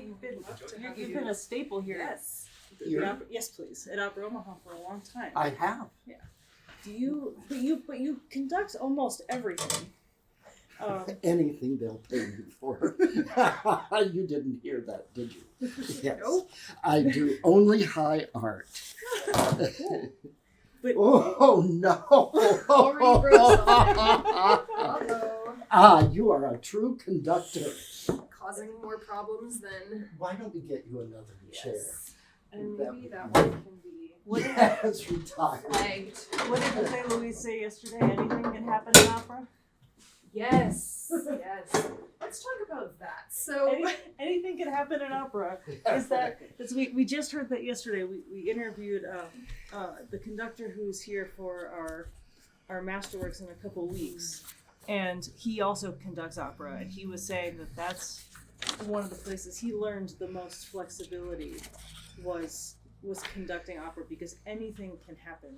You've been a staple here. Yes. Yes, please. At Opera Omaha for a long time. I have. Yeah. But you conduct almost everything. Anything they'll pay me for. You didn't hear that, did you? Yes. Nope. I do only high art. But oh no! Already broke something. Uh-oh. You are a true conductor. Causing more problems than... Why don't we get you another chair? And maybe that one can be Yes, retired. flagged. what did Jose Luis say yesterday? Anything can happen in opera? Yes. Let's talk about that. So Anything can happen in opera. We just heard that yesterday. We interviewed the conductor who's here for our masterworks in a couple weeks, and he also conducts opera. And he was saying that that's one of the places he learned the most flexibility was conducting opera, because anything can happen.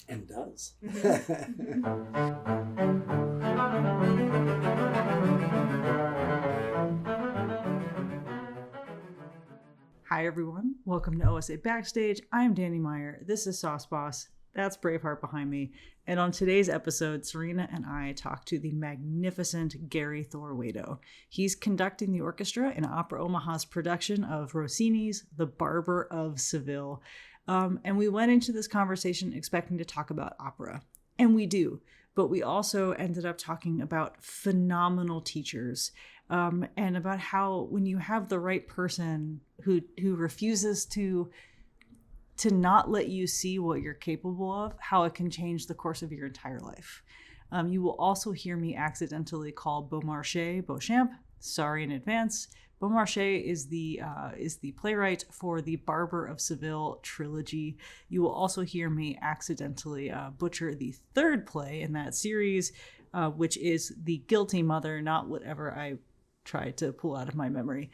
And does. Hi everyone, welcome to OSA Backstage. I'm Dani Meyer, this is Sauce Boss, that's Braveheart behind me, and on today's episode, Serena and I talk to the magnificent Gary Thor Wedow. He's conducting the orchestra in Opera Omaha's production of Rossini's The Barber of Seville. And we went into this conversation expecting to talk about opera, and we do, but we also ended up talking about phenomenal teachers, and about how when you have the right person who refuses to not let you see what you're capable of, how it can change the course of your entire life. You will also hear me accidentally call Beauchamp. Sorry in advance. Beaumarchais is the playwright for the Barber of Seville trilogy. You will also hear me accidentally butcher the third play in that series, which is The Guilty Mother, not whatever I tried to pull out of my memory.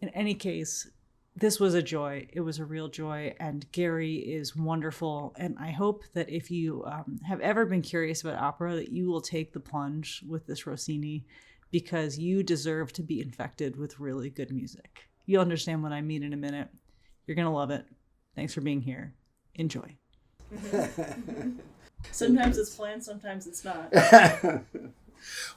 In any case, this was a joy. It was a real joy, and Gary is wonderful. And I hope that if you have ever been curious about opera, that you will take the plunge with this Rossini, because you deserve to be infected with really good music. You'll understand what I mean in a minute. You're going to love it. Thanks for being here. Enjoy. Sometimes it's planned, sometimes it's not.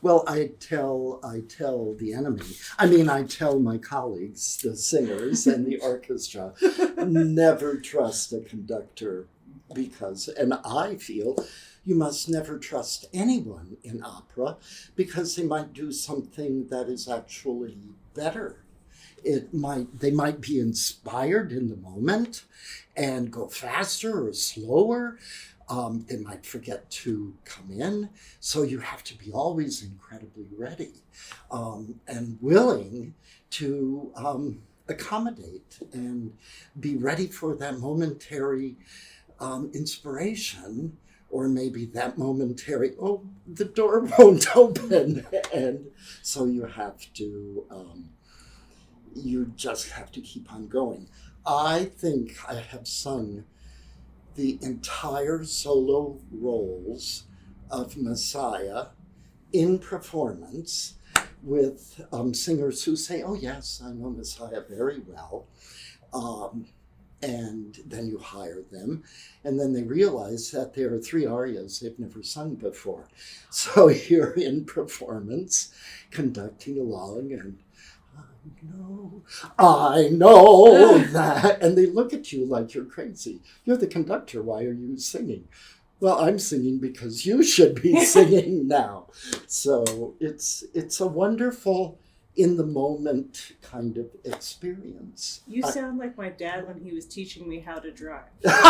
Well, I tell the enemy. I tell my colleagues, the singers and the orchestra, never trust a conductor, and I feel you must never trust anyone in opera, because they might do something that is actually better. They might be inspired in the moment and go faster or slower. They might forget to come in. So you have to be always incredibly ready and willing to accommodate and be ready for that momentary inspiration, or maybe that momentary, the door won't open. And so you just have to keep on going. I think I have sung the entire solo roles of Messiah in performance with singers who say, oh yes, I know Messiah very well. And then you hire them, and then they realize that there are 3 arias they've never sung before. So you're in performance, conducting along, and I know that. And they look at you like you're crazy. You're the conductor, why are you singing? Well, I'm singing because you should be singing now. So it's a wonderful, in the moment kind of experience. You sound like my dad when he was teaching me how to drive. It's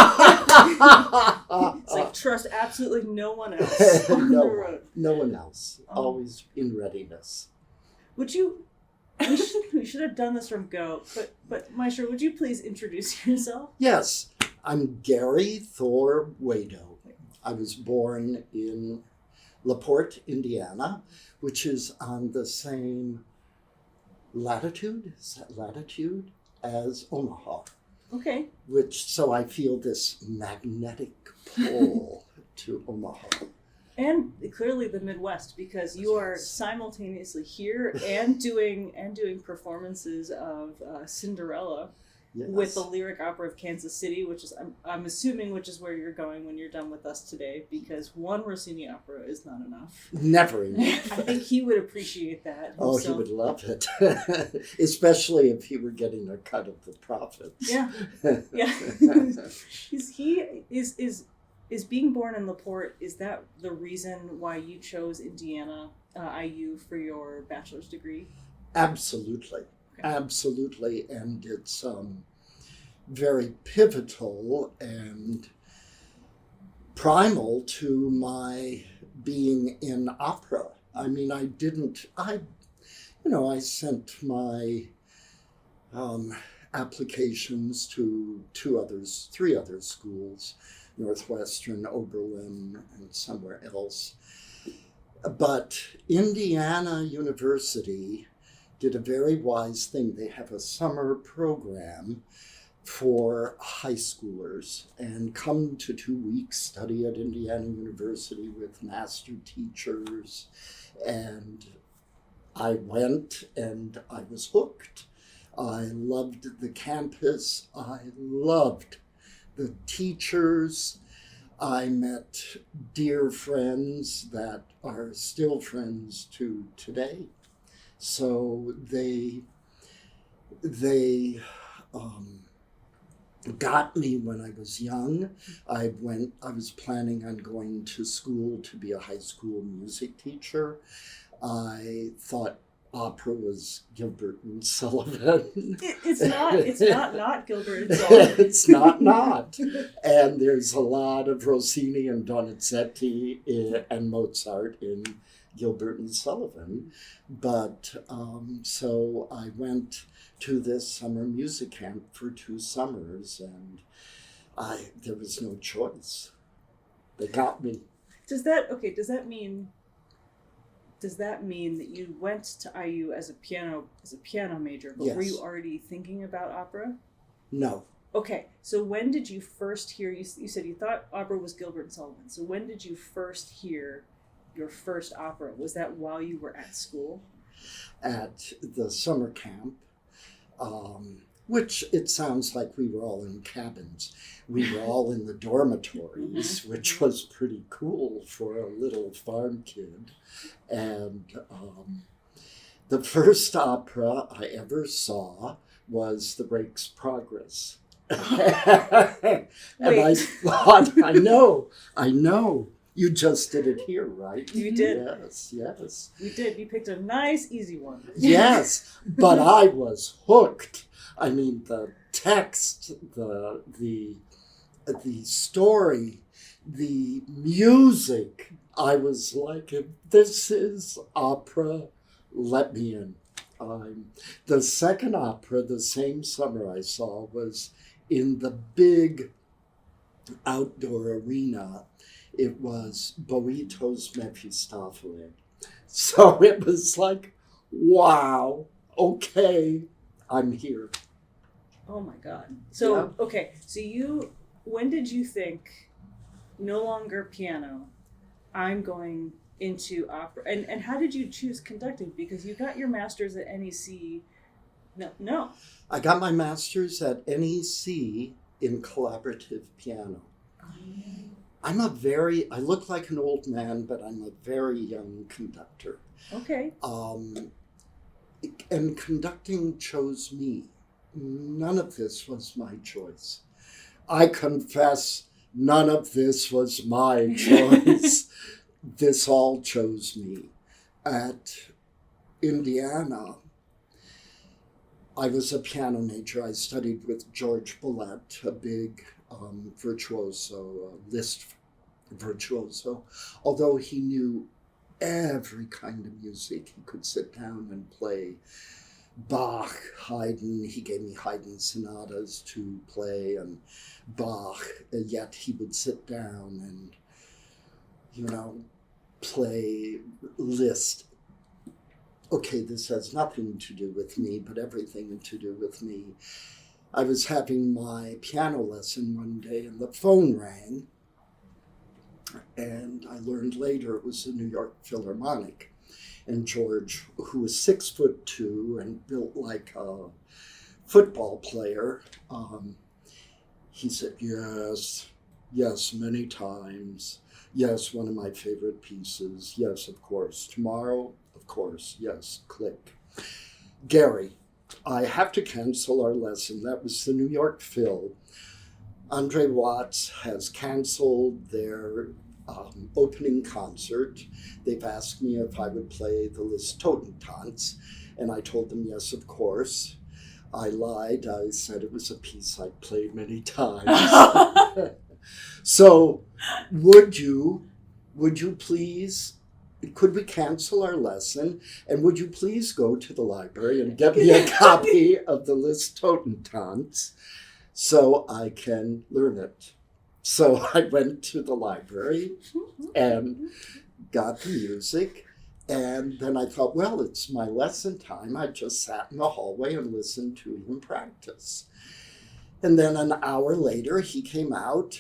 like, trust absolutely no one else on the road. No one else. Always in readiness. We should have done this from go, but Maestro, would you please introduce yourself? Yes, I'm Gary Thor Wedow. I was born in LaPorte, Indiana, which is on the same latitude as Omaha. Okay. So I feel this magnetic pull to Omaha. And clearly the Midwest, because you are simultaneously here and doing performances of Cinderella Yes. with the Lyric Opera of Kansas City, which is I'm assuming which is where you're going when you're done with us today, because one Rossini opera is not enough. Never enough. I think he would appreciate that. Oh, he would love it, especially if he were getting a cut of the profits. Yeah, yeah. Is being born in LaPorte, is that the reason why you chose Indiana IU for your bachelor's degree? Absolutely. Okay. Absolutely. And it's very pivotal and primal to my being in opera. I mean, I sent my applications to three other schools, Northwestern, Oberlin, and somewhere else. But Indiana University did a very wise thing. They have a summer program for high schoolers and come to 2 weeks, study at Indiana University with master teachers. And I went and I was hooked. I loved the campus. I loved the teachers. I met dear friends that are still friends to today. So they got me when I was young. I was planning on going to school to be a high school music teacher. I thought opera was Gilbert and Sullivan. It's not Gilbert and Sullivan. It's not. And there's a lot of Rossini and Donizetti and Mozart in Gilbert and Sullivan. But so I went to this summer music camp for 2 summers, and there was no choice. They got me. Does that mean that you went to IU as a piano major, but Yes. were you already thinking about opera? No. Okay, so when did you first hear, you said you thought opera was Gilbert and Sullivan, so when did you first hear your first opera? Was that while you were at school? At the summer camp, which it sounds like we were all in cabins. We were all in the dormitories, which was pretty cool for a little farm kid. And the first opera I ever saw was The Rake's Progress. And I thought, I know. You just did it here, right? You did. Yes. You did. You picked a nice, easy one. Yes, but I was hooked. I mean, the text, the story, the music. I was like, if this is opera, let me in. The second opera, the same summer I saw, was in the big outdoor arena. It was Boito's Mephistopheles. So it was like, wow, okay, I'm here. Oh my God. So, Yeah. Okay, so when did you think, no longer piano, I'm going into opera? And how did you choose conducting? Because you got your master's at NEC. No. I got my master's at NEC in collaborative piano. I look like an old man, but I'm a very young conductor. Okay. And conducting chose me. None of this was my choice. I confess, none of this was my choice. This all chose me. At Indiana, I was a piano major. I studied with George Boulette, a big virtuoso, Liszt virtuoso. Although he knew every kind of music, he could sit down and play Bach, Haydn. He gave me Haydn sonatas to play, and Bach, yet he would sit down and, play Liszt. Okay, this has nothing to do with me, but everything to do with me. I was having my piano lesson one day and the phone rang, And I learned later it was the New York Philharmonic. And George, who was 6'2" and built like a football player, he said, yes, many times. Yes, one of my favorite pieces. Yes, of course. Tomorrow, of course. Yes, click. Gary, I have to cancel our lesson. That was the New York Phil. Andre Watts has canceled their opening concert. They've asked me if I would play the Liszt Totentanz, and I told them yes, of course. I lied. I said it was a piece I'd played many times. So, would you please, could we cancel our lesson, and would you please go to the library and get me a copy of the Liszt Totentanz so I can learn it? So I went to the library and got the music, and then I thought, well, it's my lesson time. I just sat in the hallway and listened to him practice. And then an hour later, he came out.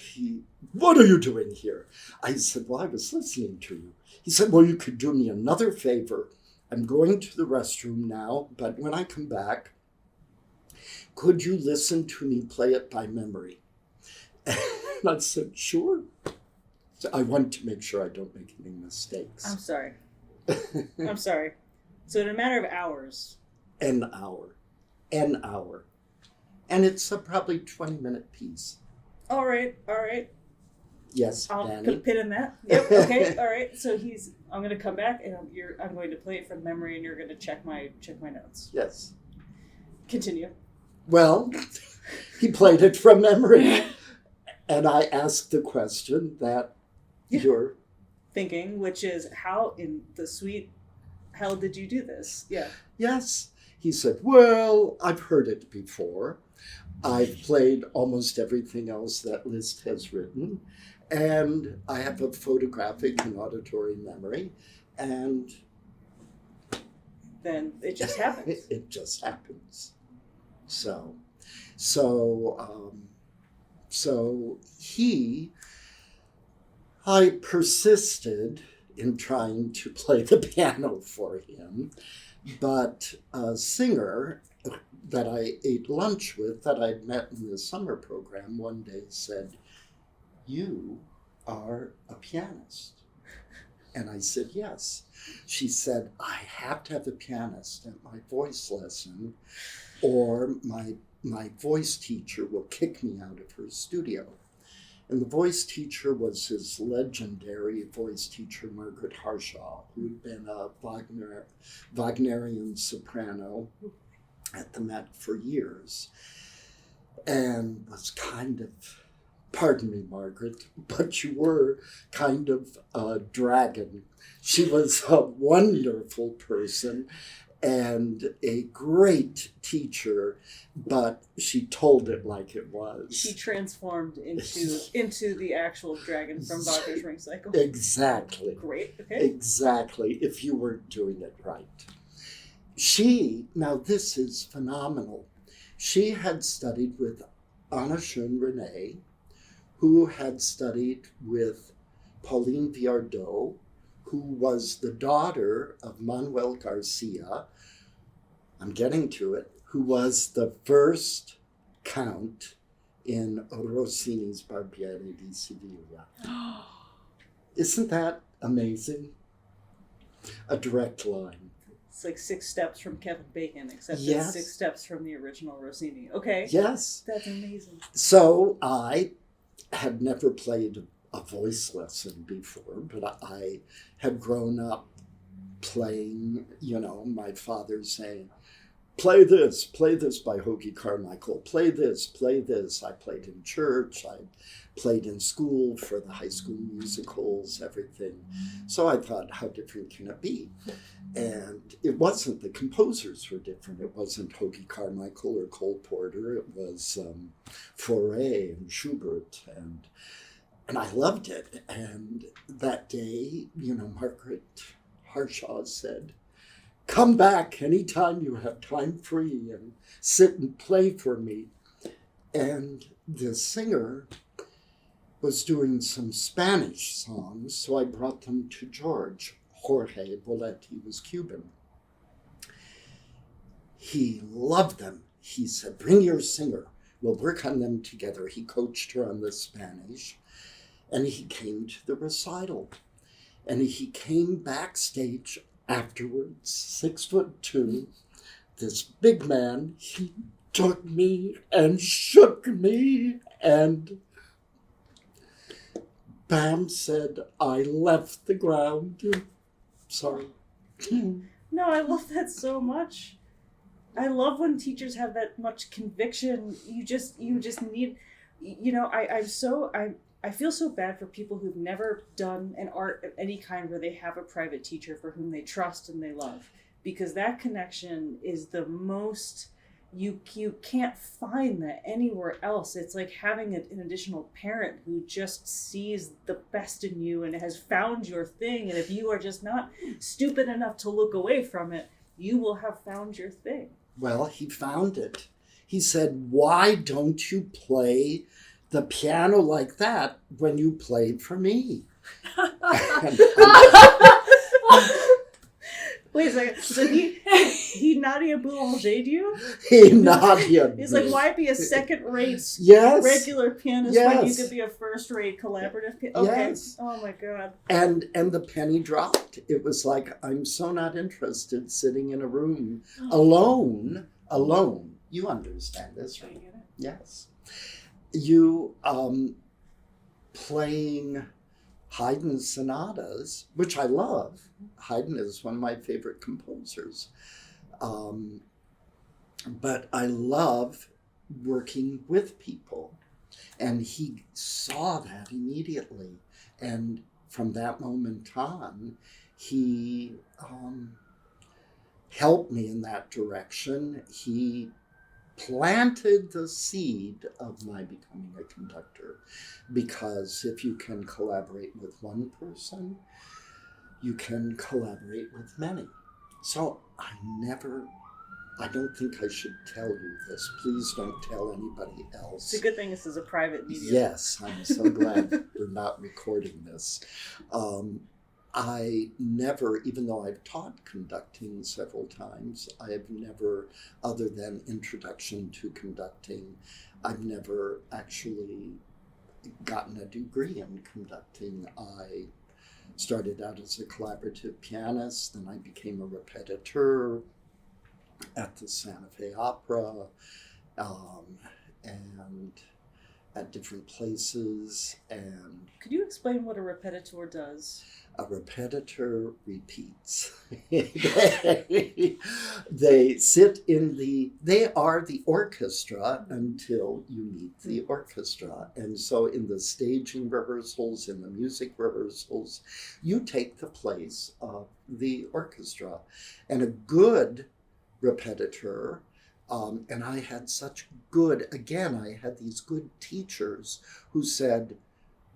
What are you doing here? I said, well, I was listening to you. He said, well, you could do me another favor. I'm going to the restroom now, but when I come back, could you listen to me play it by memory? And I said, sure. So I want to make sure I don't make any mistakes. I'm sorry. So in a matter of hours. An hour. And it's a probably 20-minute piece. All right. Yes, I'll Dani. put a pin in that. Yep. Okay. All right. So I'm going to come back and I'm going to play it from memory, and you're going to check my notes. Yes. Continue. Well, he played it from memory, and I asked the question that you're thinking, which is, how in the sweet hell did you do this? Yeah. Yes. He said, well, I've heard it before. I've played almost everything else that Liszt has written, and I have a photographic and auditory memory, and then it just happens. It just happens. So I persisted in trying to play the piano for him, but a singer that I ate lunch with, that I'd met in the summer program, one day said, you are a pianist. And I said, yes. She said, I have to have a pianist at my voice lesson, or my voice teacher will kick me out of her studio. And the voice teacher was his legendary voice teacher, Margaret Harshaw, who'd been a Wagnerian soprano at the Met for years, and was kind of, pardon me, Margaret, but you were kind of a dragon. She was a wonderful person and a great teacher, but she told it like it was. She transformed into the actual dragon from Wagner's Ring Cycle. Exactly. Great. Okay. Exactly, if you were doing it right. Now this is phenomenal. She had studied with Anna Schoenrené, who had studied with Pauline Viardot, who was the daughter of Manuel Garcia, I'm getting to it, who was the first count in Rossini's Barber of Seville. Isn't that amazing? A direct line. It's like 6 steps from Kevin Bacon, except Yes. it's 6 steps from the original Rossini. Okay. Yes. That's amazing. So I had never played a voice lesson before, but I had grown up playing, my father saying, play this by Hoagy Carmichael, play this. I played in church, I played in school for the high school musicals, everything. So I thought, how different can it be? And it wasn't, the composers were different. It wasn't Hoagy Carmichael or Cole Porter. It was Fauré and Schubert, and I loved it. And that day, Margaret Harshaw said, come back anytime you have time free and sit and play for me. And the singer was doing some Spanish songs, so I brought them to George. Jorge Boletti was Cuban. He loved them. He said, bring your singer. We'll work on them together. He coached her on the Spanish, and he came to the recital. And he came backstage afterwards, 6'2", this big man. He took me and shook me, and Bam said, I left the ground. Sorry. No, I love that so much. I love when teachers have that much conviction. You just need, I feel so bad for people who've never done an art of any kind where they have a private teacher for whom they trust and they love, because that connection is the most, you can't find that anywhere else. It's like having an additional parent who just sees the best in you and has found your thing. And if you are just not stupid enough to look away from it, you will have found your thing. Well, he found it. He said, why don't you play the piano like that when you played for me? Wait a second. So he Nadia Boulanger'd you? He Nadia. He's like, why be a second-rate regular pianist when you could be a first-rate collaborative pianist? Okay. Yes. Oh my God. And the penny dropped. It was like, I'm so not interested sitting in a room alone. You understand this, right? Yes. You playing Haydn sonatas, which I love. Haydn is one of my favorite composers. But I love working with people. And he saw that immediately. And from that moment on, he helped me in that direction. He planted the seed of my becoming a conductor, because if you can collaborate with one person, you can collaborate with many. So I don't think I should tell you this. Please don't tell anybody else. It's a good thing this is a private medium. Yes, I'm so glad we're not recording this. I never, even though I've taught conducting several times, I have never, other than introduction to conducting, I've never actually gotten a degree in conducting. I started out as a collaborative pianist, then I became a repetiteur at the Santa Fe Opera, and at different places. And could you explain what a repetiteur does? A repetiteur repeats. They sit in they are the orchestra until you meet the orchestra. And so in the staging rehearsals, in the music rehearsals, you take the place of the orchestra. And a good repetiteur, and I had I had these good teachers who said,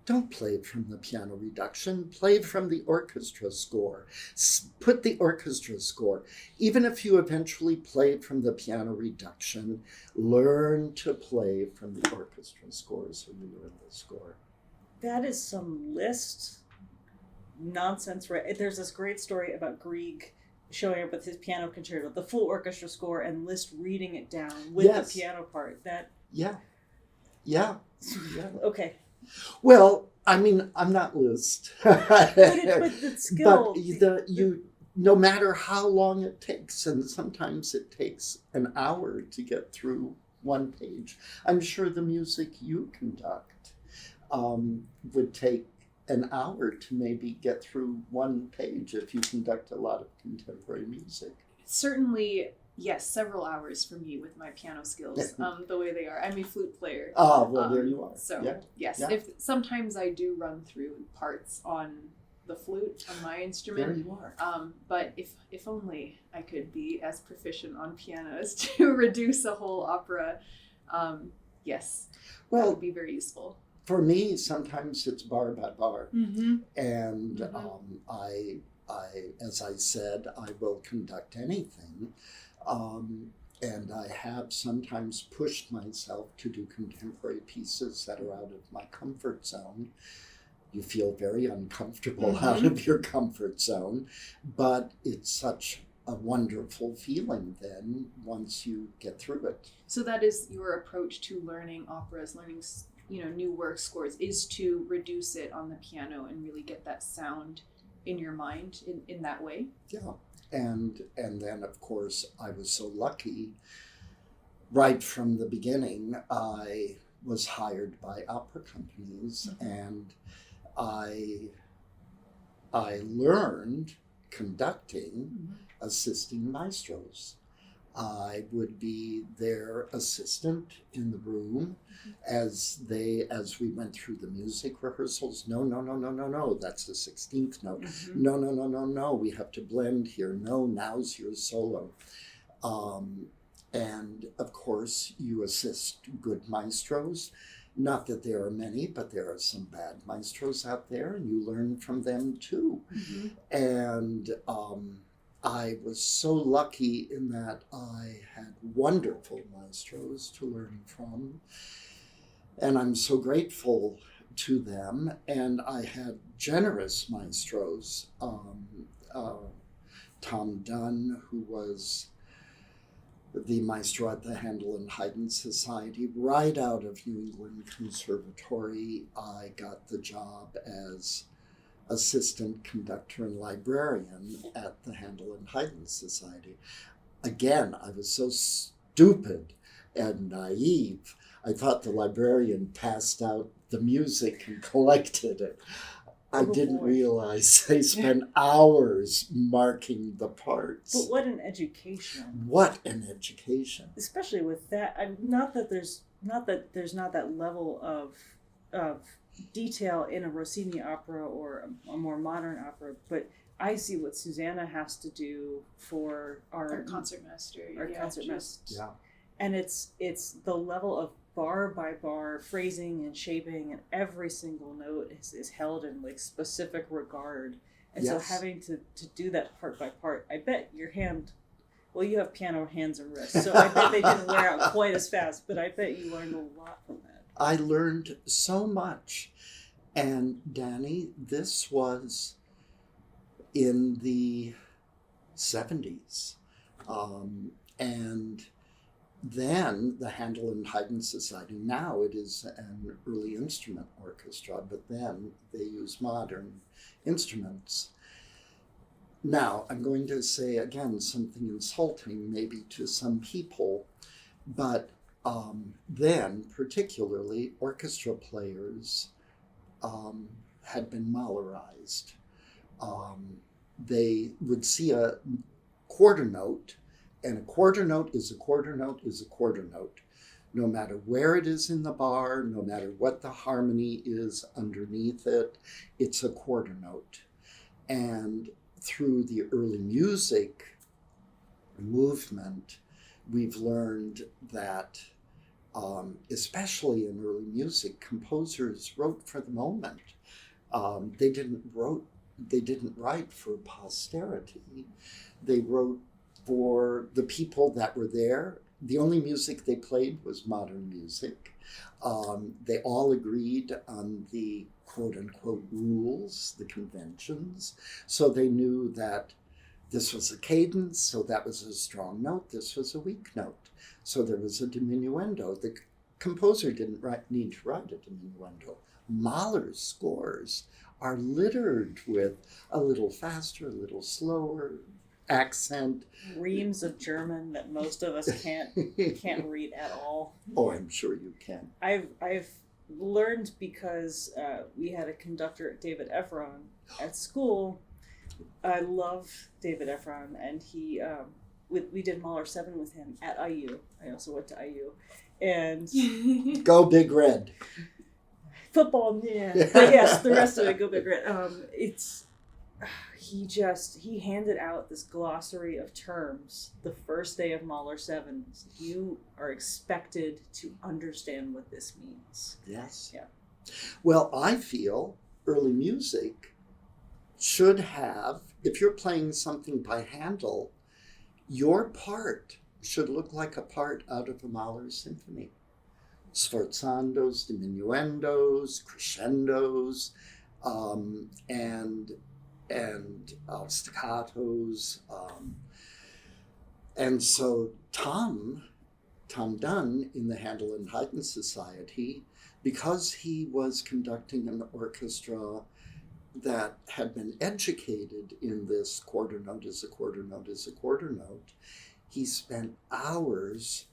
don't play from the piano reduction, play from the orchestra score. Put the orchestra score. Even if you eventually play from the piano reduction, learn to play from the orchestra score so you learn the score. That is some Liszt nonsense, right? There's this great story about Grieg showing up with his piano concerto, the full orchestra score, and Liszt reading it down with the piano part. Yeah. Okay. Well, I mean, I'm not Liszt. But it's skill. But no matter how long it takes, and sometimes it takes an hour to get through one page. I'm sure the music you conduct would take an hour to maybe get through one page if you conduct a lot of contemporary music. Certainly, yes, several hours for me with my piano skills, the way they are. I'm a flute player. Oh, well, there you are. So, yes, Yeah. if sometimes I do run through parts on the flute, on my instrument. There you are. But if only I could be as proficient on piano as to reduce a whole opera, yes, that would be very useful. For me, sometimes it's bar by bar. Mm-hmm. And I, as I said, I will conduct anything. And I have sometimes pushed myself to do contemporary pieces that are out of my comfort zone. You feel very uncomfortable out of your comfort zone, but it's such a wonderful feeling then once you get through it. So that is your approach to learning operas, learning, new work scores, is to reduce it on the piano and really get that sound in your mind in that way? Yeah. And then, of course, I was so lucky. Right from the beginning, I was hired by opera companies, and I learned conducting, assisting maestros. I would be their assistant in the room as we went through the music rehearsals. No, that's the 16th note. No, we have to blend here. No, now's your solo. And of course, you assist good maestros. Not that there are many, but there are some bad maestros out there, and you learn from them too. And I was so lucky in that I had wonderful maestros to learn from, and I'm so grateful to them. And I had generous maestros. Tom Dunn, who was the maestro at the Handel and Haydn Society, right out of New England Conservatory. I got the job as assistant conductor and librarian at the Handel and Haydn Society. Again, I was so stupid and naive. I thought the librarian passed out the music and collected it. I didn't realize they spent hours marking the parts. But what an education! What an education! Especially with that, not that there's not that level of detail in a Rossini opera or a more modern opera, but I see what Susanna has to do for our concertmaster. Yeah. And it's the level of bar by bar phrasing and shaping, and every single note is held in like specific regard. And so having to do that part by part, I bet your hand, well, you have piano hands and wrists, so I bet they didn't wear out quite as fast, but I bet you learned a lot from that. I learned so much. And Dani, this was in the 70s. And then the Handel and Haydn Society, now it is an early instrument orchestra, but then they use modern instruments. Now, I'm going to say again something insulting maybe to some people, but then particularly orchestra players had been Mahlerized. They would see a quarter note, and a quarter note is a quarter note is a quarter note. No matter where it is in the bar, no matter what the harmony is underneath it, it's a quarter note. And through the early music movement, we've learned that, especially in early music, composers wrote for the moment. They didn't write for posterity. They wrote for the people that were there. The only music they played was modern music. They all agreed on the quote-unquote rules, the conventions. So they knew that this was a cadence, so that was a strong note. This was a weak note. So there was a diminuendo. The composer didn't need to write a diminuendo. Mahler's scores are littered with a little faster, a little slower, accent. Reams of German that most of us can't read at all. Oh, I'm sure you can. I've learned because we had a conductor, David Efron, at school. I love David Efron, and he we did Mahler 7 with him at IU. I also went to IU, and Go Big Red. Football, yeah. But yes, the rest of it, Go Big Red. He handed out this glossary of terms the first day of Mahler 7. You are expected to understand what this means. Yes. Yeah. Well, I feel early music should have, if you're playing something by Handel, your part should look like a part out of a Mahler symphony. Sforzandos, diminuendos, crescendos, and staccatos. And so Tom Dunn in the Handel and Haydn Society, because he was conducting an orchestra that had been educated in this quarter note is a quarter note is a quarter note, he spent hours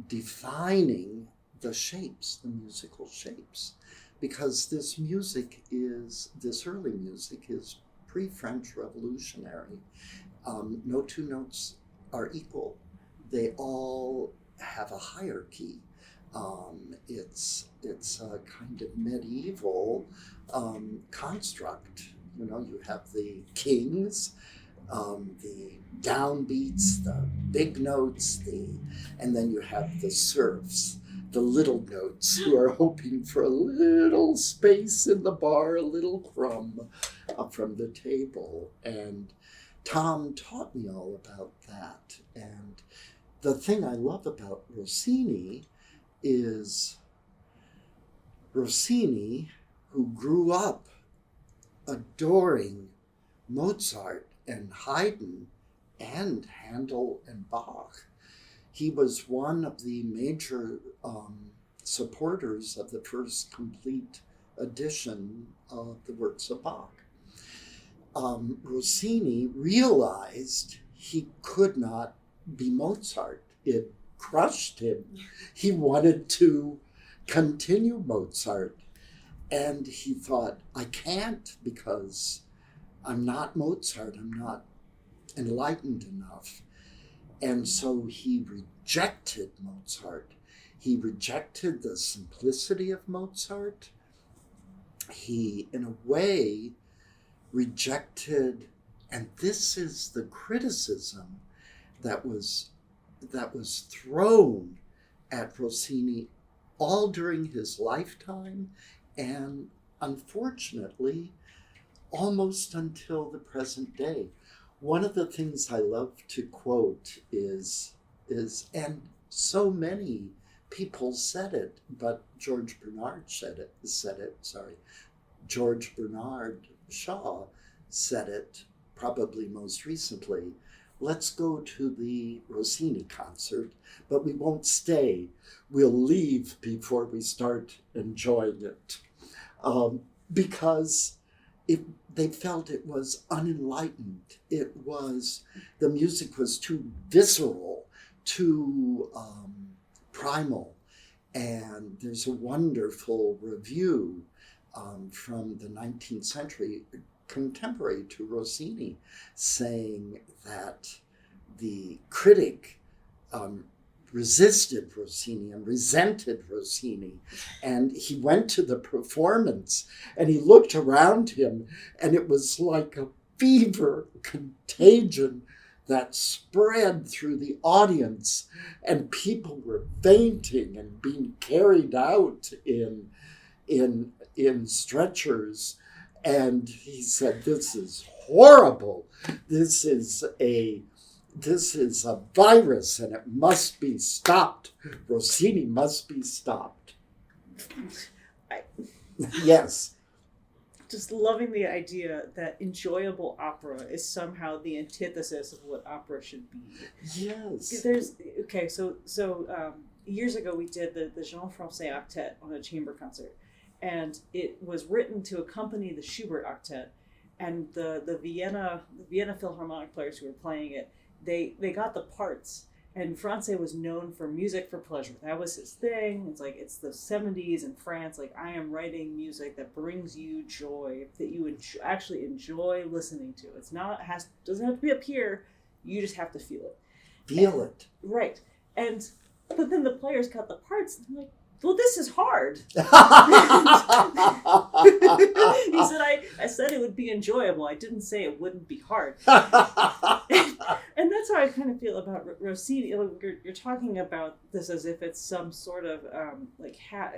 defining the shapes, the musical shapes, because this early music is pre-French Revolutionary. No two notes are equal. They all have a hierarchy. It's a kind of medieval construct. You know, you have the kings, the downbeats, the big notes, and then you have the serfs, the little notes who are hoping for a little space in the bar, a little crumb from the table. And Tom taught me all about that. And the thing I love about Rossini is Rossini, who grew up adoring Mozart and Haydn and Handel and Bach. He was one of the major supporters of the first complete edition of the works of Bach. Rossini realized he could not be Mozart. It crushed him. He wanted to continue Mozart. And he thought, I can't, because I'm not Mozart. I'm not enlightened enough. And so he rejected Mozart. He rejected the simplicity of Mozart. He, in a way, rejected, and this is the criticism that was thrown at Rossini all during his lifetime, and unfortunately, almost until the present day. One of the things I love to quote is, and so many people said it, but George Bernard Shaw said it probably most recently. Let's go to the Rossini concert, but we won't stay. We'll leave before we start enjoying it. Because they felt it was unenlightened. The music was too visceral, too primal. And there's a wonderful review from the 19th century, contemporary to Rossini, saying that the critic resisted Rossini and resented Rossini. And he went to the performance and he looked around him, and it was like a fever contagion that spread through the audience, and people were fainting and being carried out in stretchers. And he said, this is horrible. This is a virus, and it must be stopped. Rossini must be stopped. Yes. Just loving the idea that enjoyable opera is somehow the antithesis of what opera should be. Yes. So years ago we did the Jean Francais octet on a chamber concert, and it was written to accompany the Schubert octet, and the Vienna Philharmonic players who were playing it, they got the parts, and Francais was known for music for pleasure. That was his thing. It's like, it's the 70s in France. Like, I am writing music that brings you joy, that you actually enjoy listening to. It's not, doesn't have to be up here. You just have to feel it. Feel it. Right. But then the players got the parts, and I'm like, well, this is hard. He said, I said it would be enjoyable. I didn't say it wouldn't be hard. And that's how I kind of feel about Rossini. You're talking about this as if it's some sort of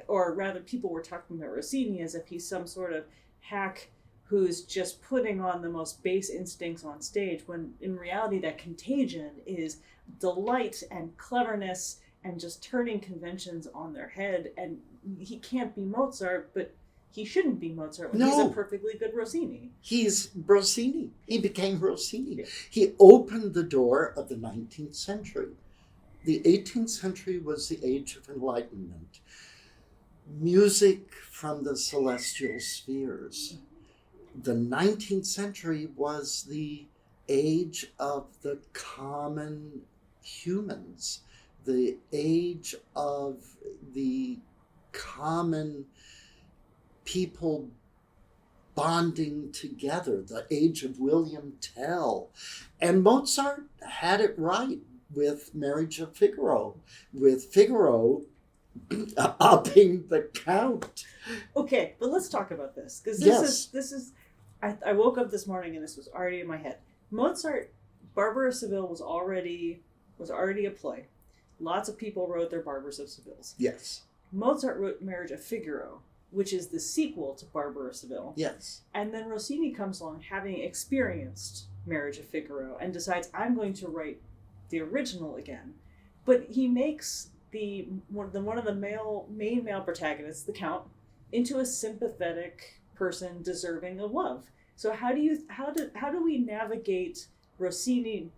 or rather people were talking about Rossini as if he's some sort of hack who's just putting on the most base instincts on stage, when in reality that contagion is delight and cleverness and just turning conventions on their head. And he can't be Mozart, but he shouldn't be Mozart when he's a perfectly good Rossini. He's Rossini. He became Rossini. Yeah. He opened the door of the 19th century. The 18th century was the age of enlightenment. Music from the celestial spheres. The 19th century was the age of the common humans, the age of the common people bonding together, the age of William Tell. And Mozart had it right with Marriage of Figaro, with Figaro upping the count. Okay, but let's talk about this, because this is I woke up this morning and this was already in my head. Mozart, Barber of Seville was already a play. Lots of people wrote their Barbers of Sevilles. Yes. Mozart wrote Marriage of Figaro, which is the sequel to Barber of Seville. Yes. And then Rossini comes along, having experienced Marriage of Figaro, and decides, I'm going to write the original again. But he makes one of the main male protagonists, the Count, into a sympathetic person deserving of love. So how do we navigate Rossini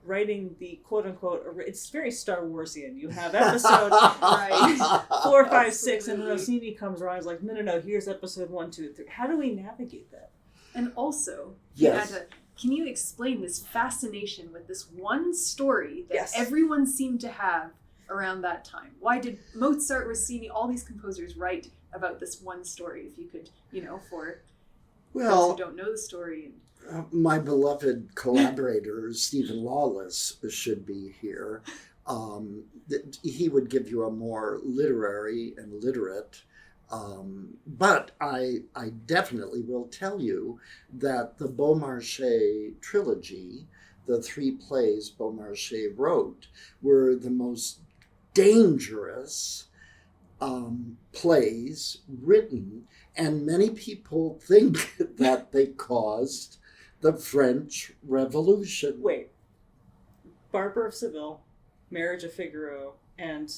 writing the quote unquote, it's very Star Warsian. You have episode right 4, 5, 6, and Rossini comes around and is like, no, here's episode 1, 2, 3. How do we navigate that? And also, yes. Can you explain this fascination with this one story that everyone seemed to have around that time? Why did Mozart, Rossini, all these composers write about this one story? If you could, for those who don't know the story. My beloved collaborator, Stephen Lawless, should be here. He would give you a more literary and literate, but I definitely will tell you that the Beaumarchais trilogy, the 3 plays Beaumarchais wrote, were the most dangerous plays written, and many people think that they caused the French Revolution. Wait, Barber of Seville, Marriage of Figaro, and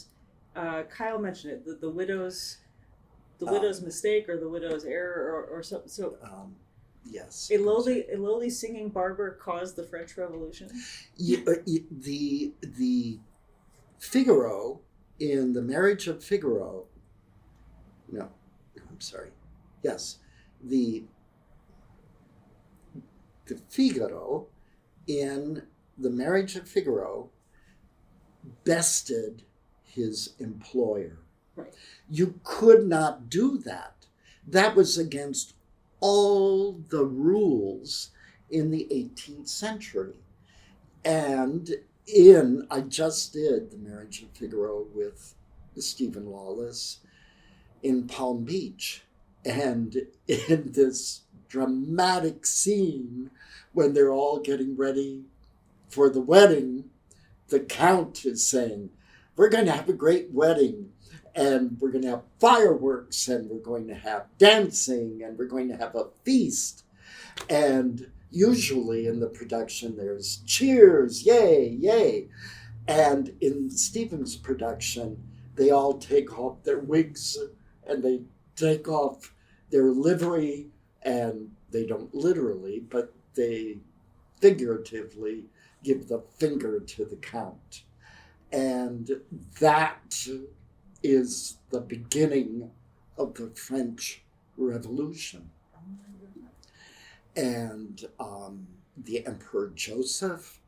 Kyle mentioned it, the widow's mistake or the widow's error or so. Yes. A lowly singing barber caused the French Revolution. The Figaro in the Marriage of Figaro. No, I'm sorry. Yes, the Figaro in the Marriage of Figaro bested his employer. Right. You could not do that. That was against all the rules in the 18th century. And I just did the Marriage of Figaro with Stephen Lawless in Palm Beach. And in this dramatic scene, when they're all getting ready for the wedding, the Count is saying, we're going to have a great wedding, and we're going to have fireworks, and we're going to have dancing, and we're going to have a feast. And usually in the production, there's cheers, yay, yay. And in Stephen's production, they all take off their wigs, and they take off their livery, and they don't literally, but they figuratively give the finger to the Count. And that is the beginning of the French Revolution. And the Emperor Joseph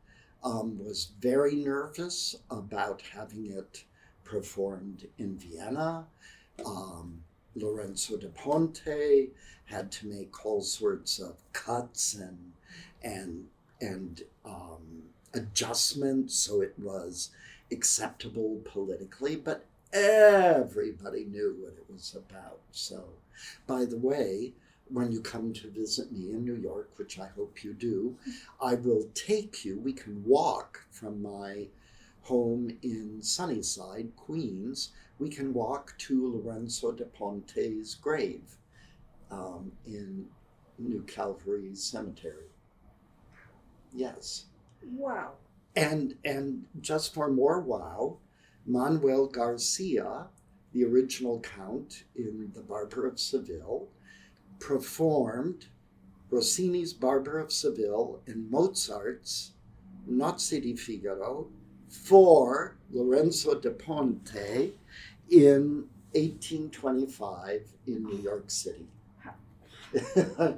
was very nervous about having it performed in Vienna. Lorenzo da Ponte had to make all sorts of cuts and adjustments so it was acceptable politically, but everybody knew what it was about. So, by the way, when you come to visit me in New York, which I hope you do, I will take you. We can walk from my home in Sunnyside, Queens. We can walk to Lorenzo da Ponte's grave in New Calvary Cemetery. Yes. Wow. And just for more wow, Manuel Garcia, the original count in The Barber of Seville, performed Rossini's Barber of Seville and Mozart's Nozze di Figaro for Lorenzo da Ponte in 1825 in New York City. Wow.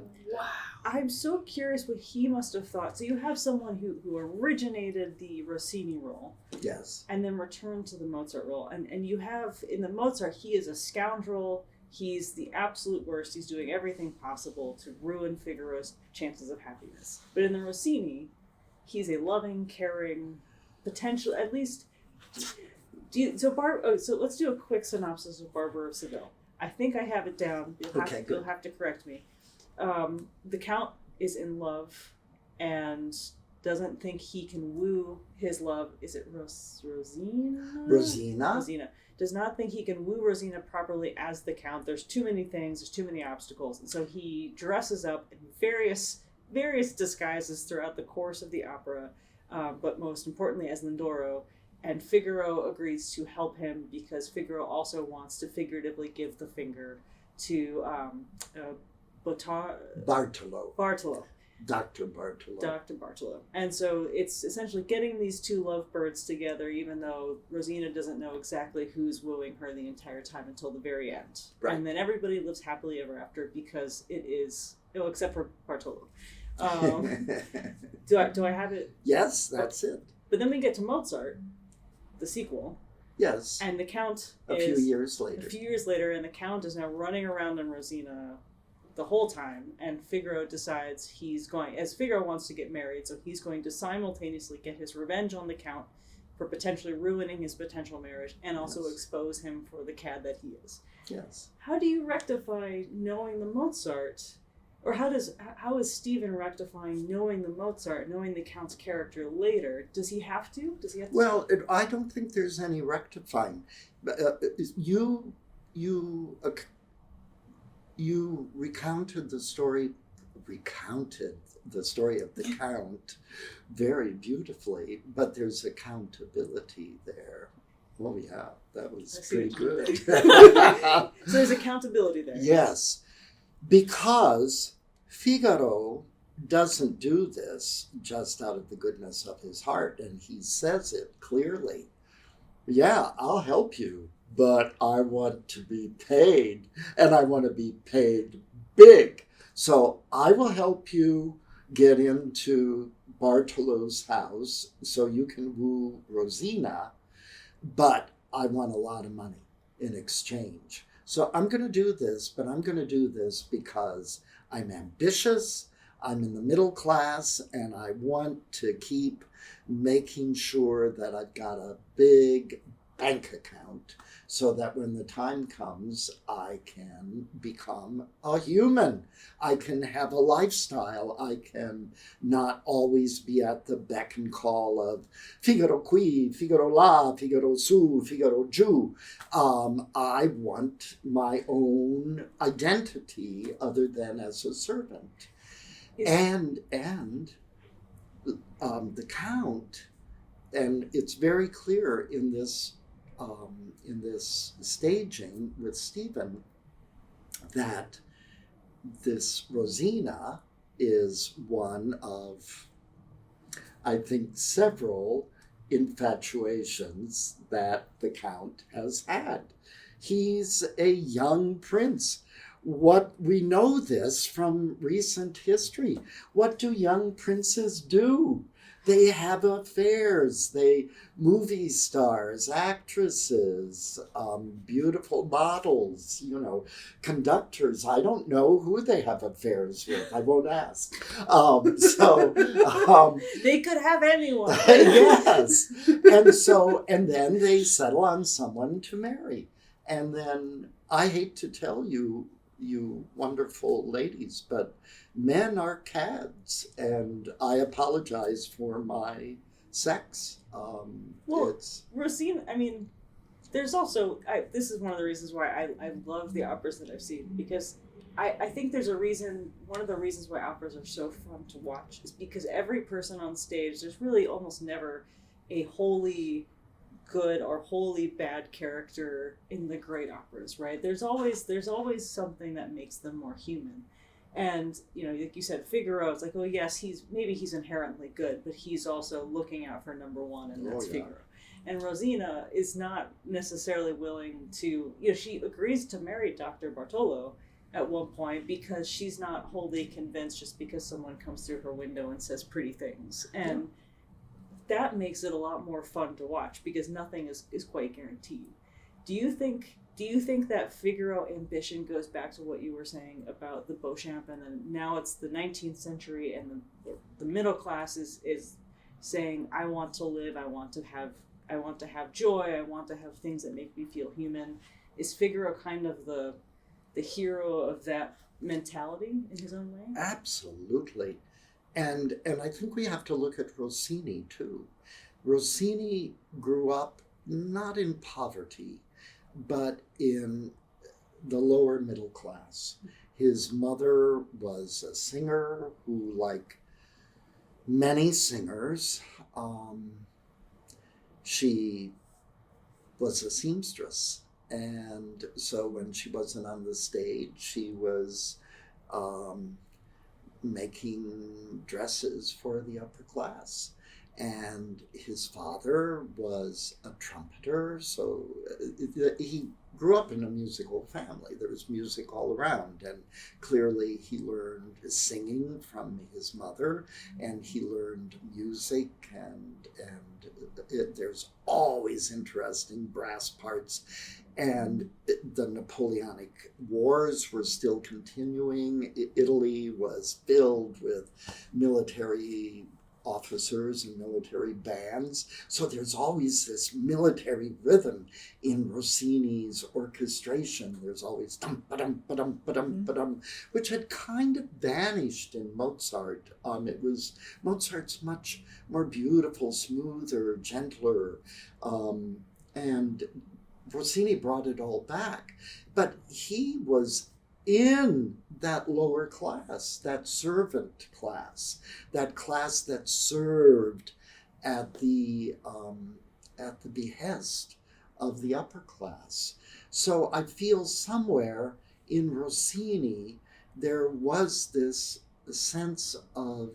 I'm so curious what he must have thought. So you have someone who originated the Rossini role. Yes. And then returned to the Mozart role. And you have, in the Mozart, he is a scoundrel. He's the absolute worst. He's doing everything possible to ruin Figaro's chances of happiness. But in the Rossini, he's a loving, caring, potential, at least... So let's do a quick synopsis of Barber of Seville. I think I have it down. You'll have to correct me. The Count is in love and doesn't think he can woo his love. Is it Rosina? Rosina. Does not think he can woo Rosina properly as the Count. There's too many things. There's too many obstacles. And so he dresses up in various disguises throughout the course of the opera, but most importantly as Lindoro. And Figaro agrees to help him because Figaro also wants to figuratively give the finger to Bartolo. Dr. Bartolo. And so it's essentially getting these two lovebirds together, even though Rosina doesn't know exactly who's wooing her the entire time until the very end. Right. And then everybody lives happily ever after because it is, except for Bartolo. Do I have it? Yes, that's it. But then we get to Mozart, the sequel. Yes. And the Count A few years later, and the Count is now running around on Rosina the whole time, and Figaro decides Figaro wants to get married, so he's going to simultaneously get his revenge on the Count for potentially ruining his potential marriage and also expose him for the cad that he is. Yes. How do you rectify knowing the Mozart? Or how is Stephen rectifying knowing the Mozart, knowing the Count's character later? Does he have to? Well, I don't think there's any rectifying. You recounted the story of the Count very beautifully, but there's accountability there. Oh yeah, that was pretty good. So there's accountability there. Yes. Because Figaro doesn't do this just out of the goodness of his heart, and he says it clearly. Yeah, I'll help you, but I want to be paid, and I want to be paid big. So I will help you get into Bartolo's house so you can woo Rosina, but I want a lot of money in exchange. So I'm going to do this, but I'm going to do this because I'm ambitious, I'm in the middle class, and I want to keep making sure that I've got a big bank account so that when the time comes, I can become a human. I can have a lifestyle. I can not always be at the beck and call of Figaro qui, Figaro là, Figaro su, Figaro giù. I want my own identity other than as a servant. And the Count, and it's very clear in this staging with Stephen that this Rosina is one of, I think, several infatuations that the Count has had. He's a young prince. We know this from recent history. What do young princes do? They have affairs. Movie stars, actresses, beautiful models, conductors. I don't know who they have affairs with. I won't ask. They could have anyone. Yes. And then they settle on someone to marry. And then I hate to tell you wonderful ladies, but men are cads, and I apologize for my sex. Rossini, there's also, this is one of the reasons why I love the operas that I've seen, because I think there's a reason, one of the reasons why operas are so fun to watch is because every person on stage, there's really almost never a wholly good or wholly bad character in the great operas, right? There's always something that makes them more human. And, you know, like you said, Figaro, it's like, oh yes, he's inherently good, but he's also looking out for number one, and that's Figaro. And Rosina is not necessarily willing to, you know, she agrees to marry Dr. Bartolo at one point because she's not wholly convinced just because someone comes through her window and says pretty things. And that makes it a lot more fun to watch because nothing is quite guaranteed. Do you think that Figaro ambition goes back to what you were saying about the Beauchamp, and then now it's the 19th century and the middle class is saying, I want to live, I want to have joy, I want to have things that make me feel human. Is Figaro kind of the hero of that mentality in his own way? Absolutely. And I think we have to look at Rossini too. Rossini grew up not in poverty, but in the lower middle class. His mother was a singer who, like many singers, she was a seamstress. And so when she wasn't on the stage, she was making dresses for the upper class. And his father was a trumpeter, so he grew up in a musical family. There was music all around, and clearly he learned singing from his mother, and he learned music, and there's always interesting brass parts. And the Napoleonic Wars were still continuing. Italy was filled with military officers and military bands. So there's always this military rhythm in Rossini's orchestration. There's always dum ba-dum ba-dum ba-dum ba-dum, which had kind of vanished in Mozart. Mozart's much more beautiful, smoother, gentler, and Rossini brought it all back. But he was in that lower class, that servant class, that class that served at the behest of the upper class. So I feel somewhere in Rossini there was this sense of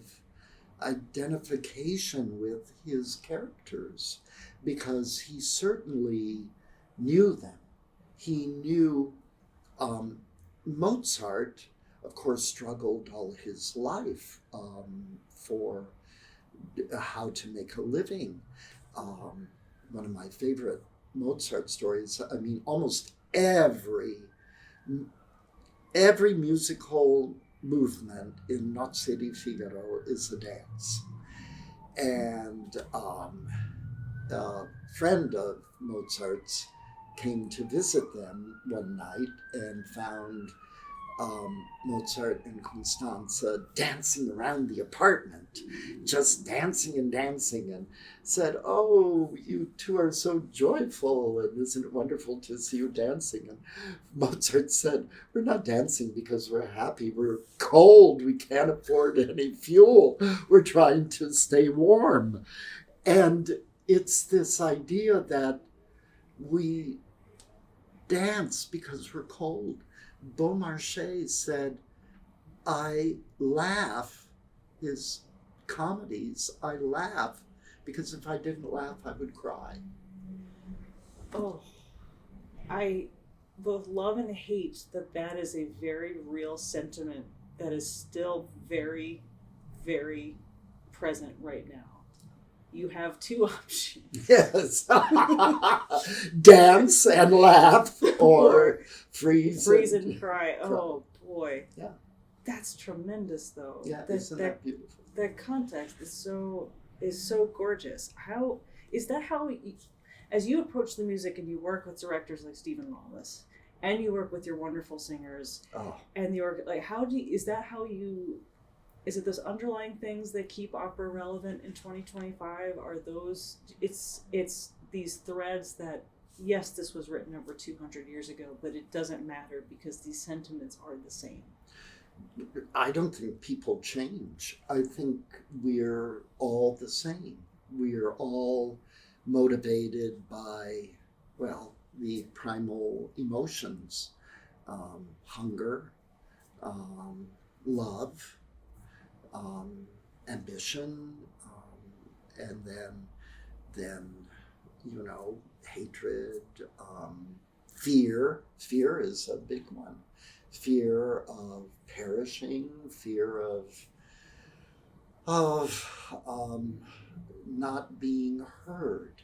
identification with his characters, because he certainly knew them. He knew Mozart, of course, struggled all his life for how to make a living. One of my favorite Mozart stories, I mean, almost every musical movement in Nozze di Figaro is a dance. And a friend of Mozart's came to visit them one night and found Mozart and Constanza dancing around the apartment, just dancing, and said, "Oh, you two are so joyful, and isn't it wonderful to see you dancing?" And Mozart said, "We're not dancing because we're happy. We're cold. We can't afford any fuel. We're trying to stay warm." And it's this idea that we dance because we're cold. Beaumarchais said, I laugh, his comedies, I laugh because if I didn't laugh, I would cry. Oh, I both love and hate that is a very real sentiment that is still very, very present right now. You have two options. Yes. Dance and laugh, or freeze and cry. Oh boy. Yeah. That's tremendous though. Yeah, isn't that beautiful? That context is so gorgeous. How is that how as you approach the music and you work with directors like Stephen Lawless and you work with your wonderful singers and is it those underlying things that keep opera relevant in 2025? Are those it's these threads that yes, this was written over 200 years ago, but it doesn't matter because these sentiments are the same? I don't think people change. I think we're all the same. We're all motivated by, well, the primal emotions, hunger, love, ambition, and then hatred, fear. Fear is a big one. Fear of perishing, fear of not being heard.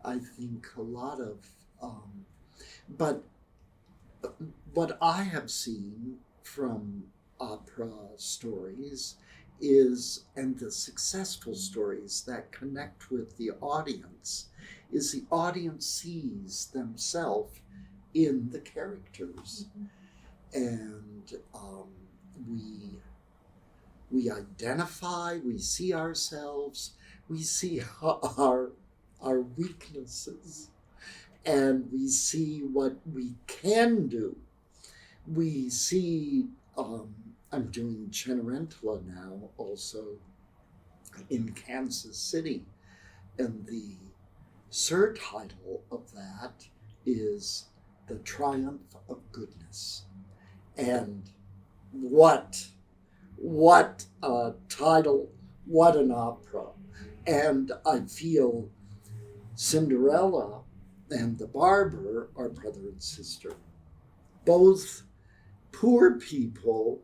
I think a lot of, but what I have seen from opera stories is, and the successful stories that connect with the audience, is the audience sees themselves in the characters. And we identify, we see ourselves, we see our weaknesses, and we see what we can do. We see, I'm doing Cenerentola now also in Kansas City, and the surtitle of that is The Triumph of Goodness. And what a title, what an opera. And I feel Cinderella and the Barber are brother and sister. Both poor people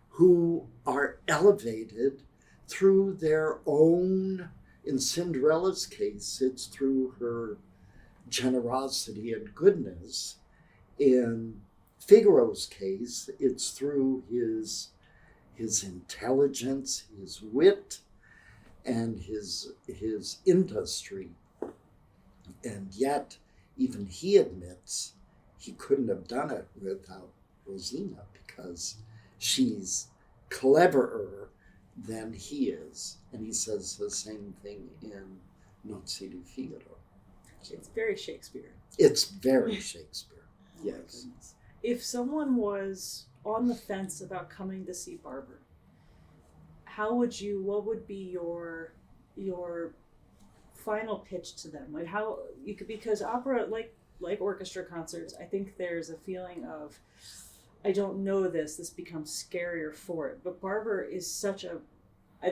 who are elevated through their own, in Cinderella's case, it's through her generosity and goodness. In Figaro's case, it's through his intelligence, his wit, and his industry. And yet, even he admits he couldn't have done it without Rosina, because she's cleverer than he is. And he says the same thing in Nozze di Figaro. It's very Shakespeare. It's very Shakespeare. Oh, yes. If someone was on the fence about coming to see Barber, what would be your final pitch to them? Like how you could, because opera, like orchestra concerts, I think there's a feeling of, I don't know this becomes scarier for it. But Barber is such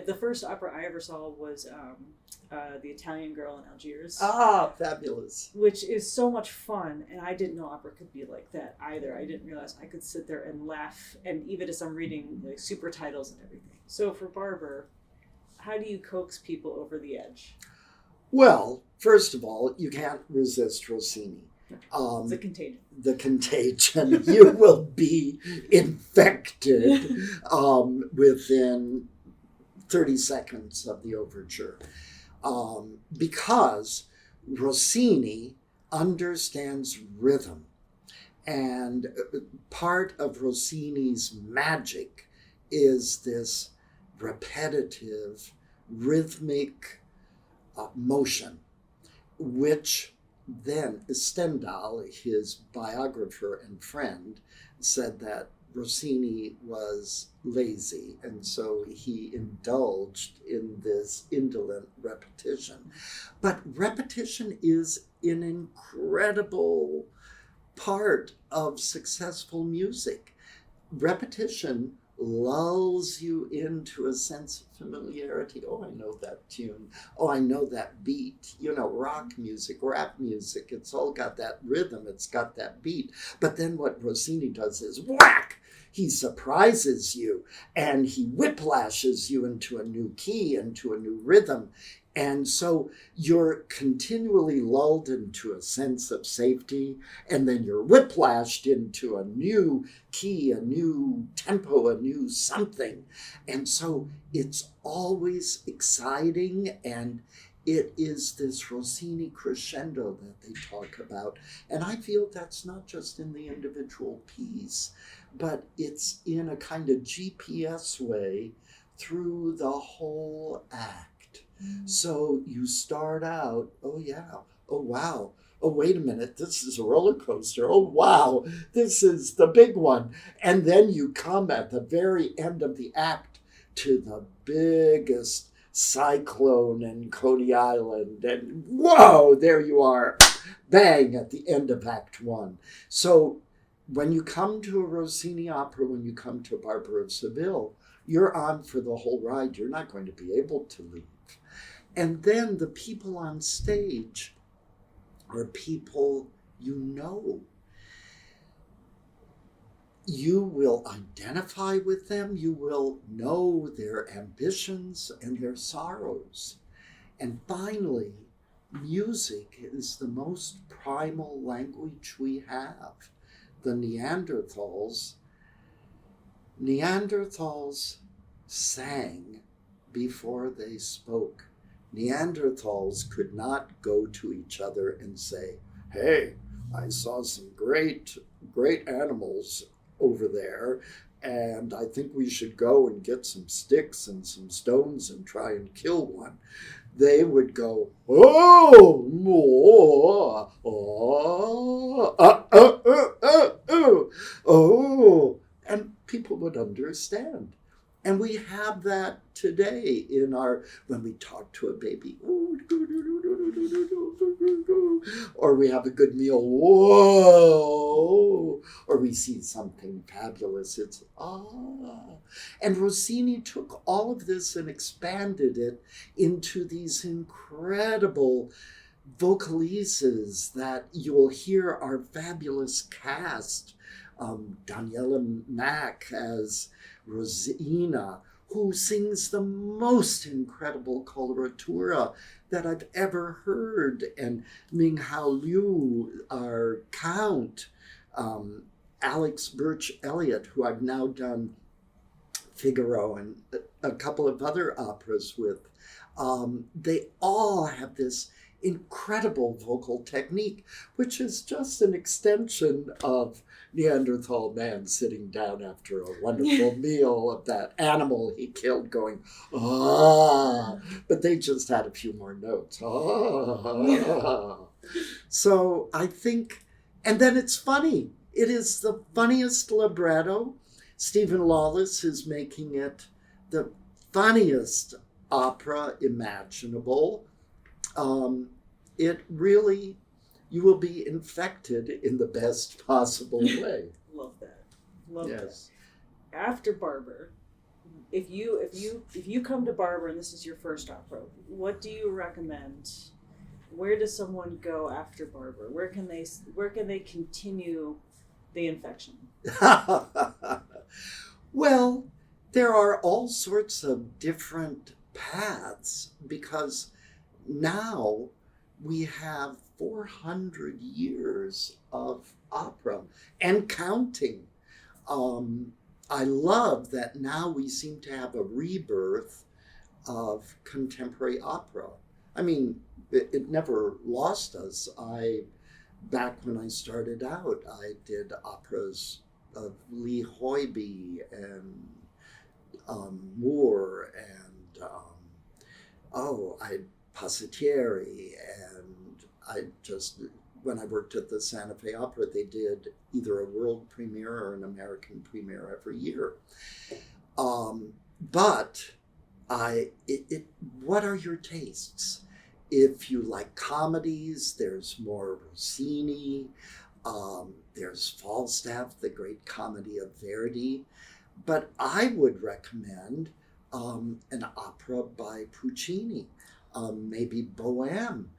the first opera I ever saw was The Italian Girl in Algiers. Ah, fabulous. Which is so much fun, and I didn't know opera could be like that either. I didn't realize I could sit there and laugh, and even as I'm reading like super titles and everything. So for Barber, how do you coax people over the edge? Well, first of all, you can't resist Rossini. The contagion. The contagion. You will be infected within 30 seconds of the overture. Because Rossini understands rhythm. And part of Rossini's magic is this repetitive, rhythmic motion, which then Stendhal, his biographer and friend, said that Rossini was lazy, and so he indulged in this indolent repetition. But repetition is an incredible part of successful music. Repetition lulls you into a sense of familiarity. Oh, I know that tune. Oh, I know that beat. Rock music, rap music, it's all got that rhythm, it's got that beat. But then what Rossini does is whack! He surprises you, and he whiplashes you into a new key, into a new rhythm. And so you're continually lulled into a sense of safety, and then you're whiplashed into a new key, a new tempo, a new something. And so it's always exciting, and it is this Rossini crescendo that they talk about. And I feel that's not just in the individual piece, but it's in a kind of GPS way through the whole act. So you start out, oh yeah, oh wow, oh wait a minute, this is a roller coaster, oh wow, this is the big one. And then you come at the very end of the act to the biggest cyclone in Coney Island, and whoa, there you are, bang, at the end of Act One. So when you come to a Rossini opera, when you come to Barber of Seville, you're on for the whole ride. You're not going to be able to leave. And then the people on stage are people you know. You will identify with them. You will know their ambitions and their sorrows. And finally, music is the most primal language we have. The Neanderthals sang before they spoke. Neanderthals could not go to each other and say, hey, I saw some great animals over there, and I think we should go and get some sticks and some stones and try and kill one. They would go, oh, and people would understand. And we have that today when we talk to a baby, or we have a good meal, whoa, or we see something fabulous, it's And Rossini took all of this and expanded it into these incredible vocalises that you'll hear our fabulous cast. Daniela Mack as Rosina, who sings the most incredible coloratura that I've ever heard, and Ming Hao Liu, our Count, Alex Birch Elliott, who I've now done Figaro and a couple of other operas with. They all have this incredible vocal technique, which is just an extension of Neanderthal man sitting down after a wonderful meal of that animal he killed going, but they just had a few more notes. So I think, and then it's funny. It is the funniest libretto. Stephen Lawless is making it the funniest opera imaginable. It really, you will be infected in the best possible way. Love that. Love yes. that. After Barber, if you come to Barber and this is your first opera, what do you recommend? Where does someone go after Barber? Where can they continue the infection? Well, there are all sorts of different paths, because now we have 400 years of opera and counting. I love that now we seem to have a rebirth of contemporary opera. I mean, it never lost us. Back when I started out, I did operas of Lee Hoybe and Moore and Passettieri, and when I worked at the Santa Fe Opera, they did either a world premiere or an American premiere every year. But what are your tastes? If you like comedies, there's more Rossini. There's Falstaff, the great comedy of Verdi. But I would recommend an opera by Puccini, maybe Bohème.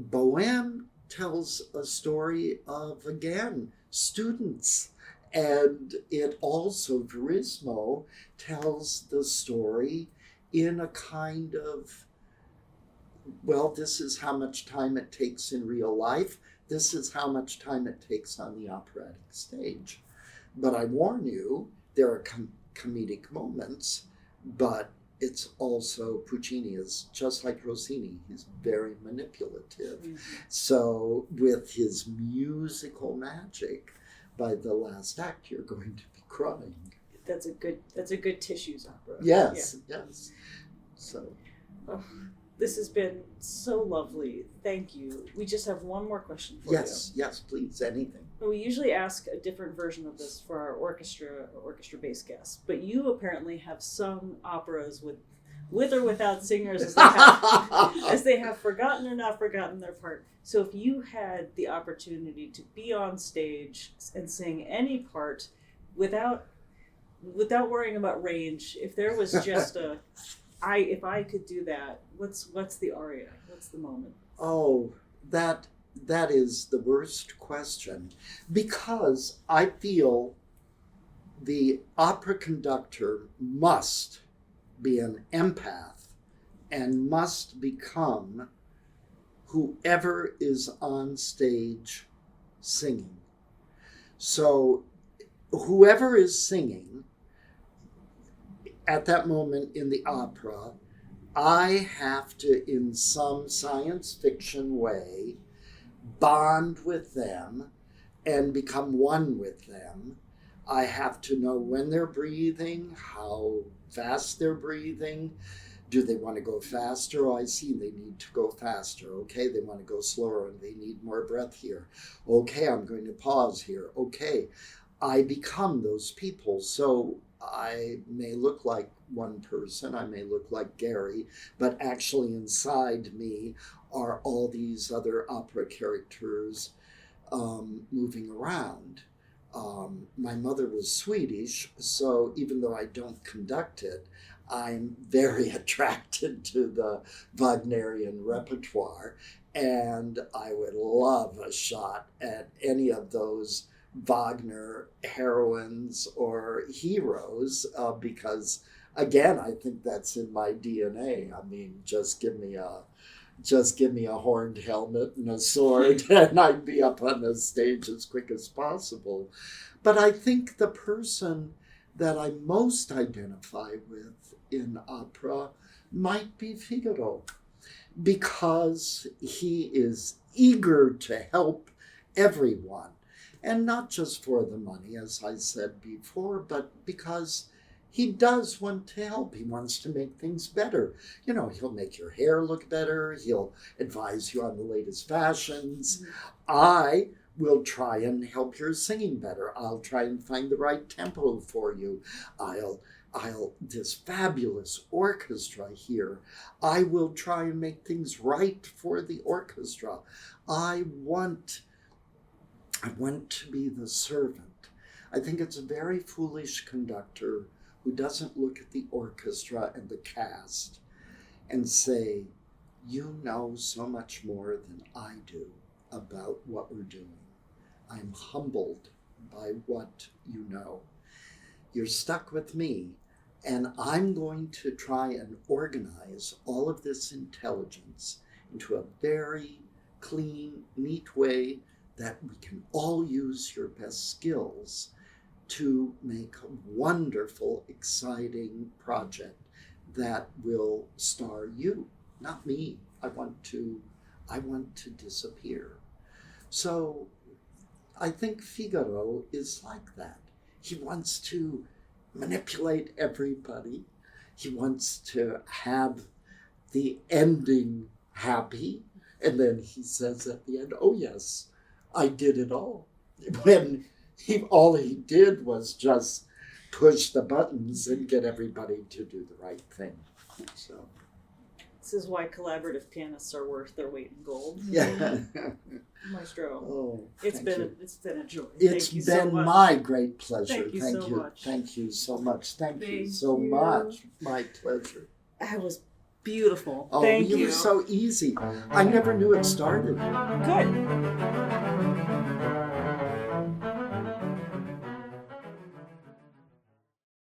Bohème tells a story of, again, students. And it also, Verismo, tells the story in a kind of, well, this is how much time it takes in real life. This is how much time it takes on the operatic stage. But I warn you, there are comedic moments, but it's also, Puccini is just like Rossini. He's very manipulative. Mm-hmm. So with his musical magic, by the last act, you're going to be crying. That's a good tissues opera. Yes, yeah. Yes. So. Oh, This has been so lovely. Thank you. We just have one more question for you. Yes, please, anything. We usually ask a different version of this for our orchestra-based guests, but you apparently have sung operas with or without singers as they have forgotten or not forgotten their part. So if you had the opportunity to be on stage and sing any part without worrying about range, if there was just if I could do that, what's the aria? What's the moment? Oh, that is the worst question, because I feel the opera conductor must be an empath and must become whoever is on stage singing. So whoever is singing at that moment in the opera, I have to, in some science fiction way, bond with them and become one with them. I have to know when they're breathing, how fast they're breathing. Do they want to go faster? Oh, I see they need to go faster. Okay, they want to go slower and they need more breath here. Okay, I'm going to pause here. Okay, I become those people. So I may look like one person, I may look like Gary, but actually inside me are all these other opera characters moving around. My mother was Swedish, so even though I don't conduct it, I'm very attracted to the Wagnerian repertoire, and I would love a shot at any of those Wagner heroines or heroes, because again, I think that's in my DNA. I mean, just give me a horned helmet and a sword and I'd be up on the stage as quick as possible. But I think the person that I most identify with in opera might be Figaro, because he is eager to help everyone. And not just for the money, as I said before, but because he does want to help. He wants to make things better. You know, he'll make your hair look better. He'll advise you on the latest fashions. I will try and help your singing better. I'll try and find the right tempo for you. This fabulous orchestra here, I will try and make things right for the orchestra. I want to be the servant. I think it's a very foolish conductor who doesn't look at the orchestra and the cast and say, you know so much more than I do about what we're doing. I'm humbled by what you know. You're stuck with me, and I'm going to try and organize all of this intelligence into a very clean, neat way that we can all use your best skills to make a wonderful, exciting project that will star you, not me. I want to disappear. So I think Figaro is like that. He wants to manipulate everybody. He wants to have the ending happy. And then he says at the end, oh yes, I did it all. When all he did was just push the buttons and get everybody to do the right thing. So this is why collaborative pianists are worth their weight in gold. yeah. Maestro. Oh, it's been a joy. It's Thank you been so much. my great pleasure. Thank you so much. Thank you so much. Thank you Thank so you. much. My pleasure. That was beautiful. Oh, Thank you you. were so easy. I never knew it started. Good.